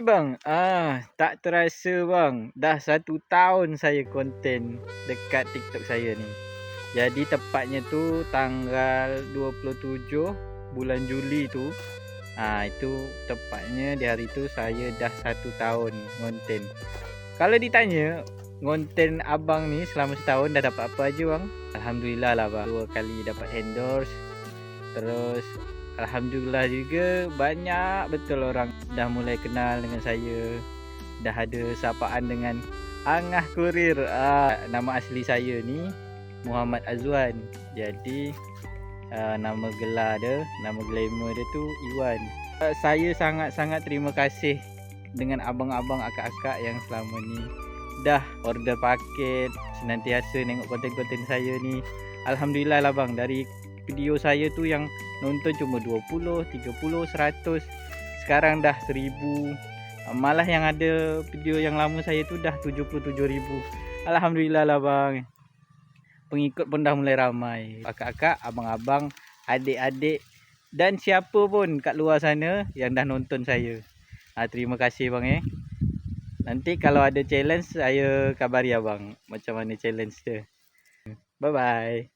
bang, tak terasa bang, dah 1 tahun saya konten dekat TikTok saya ni. Jadi tepatnya tu tanggal 27 bulan Juli tu. Itu tepatnya di hari tu saya dah 1 tahun konten. Kalau ditanya konten abang ni selama setahun dah dapat apa aja bang? Alhamdulillah lah bang, 2 kali dapat endorse. Terus alhamdulillah juga banyak betul orang dah mulai kenal dengan saya. Dah ada sapaan dengan Angah Kurir. Nama asli saya ni Muhammad Azwan. Jadi nama gelar dia, nama glamour dia tu Iwan. Saya sangat-sangat terima kasih dengan abang-abang, akak-akak yang selama ni dah order paket, senantiasa nengok konten-konten saya ni. Alhamdulillah lah bang, dari video saya tu yang nonton cuma 20, 30, 100, sekarang dah 1000. Malah yang ada video yang lama saya tu dah 77,000. Alhamdulillah lah bang. Pengikut pun dah mulai ramai. Akak-akak, abang-abang, adik-adik dan siapa pun kat luar sana yang dah nonton saya. Terima kasih bang. Nanti kalau ada challenge saya kabari abang macam mana challenge dia. Bye bye.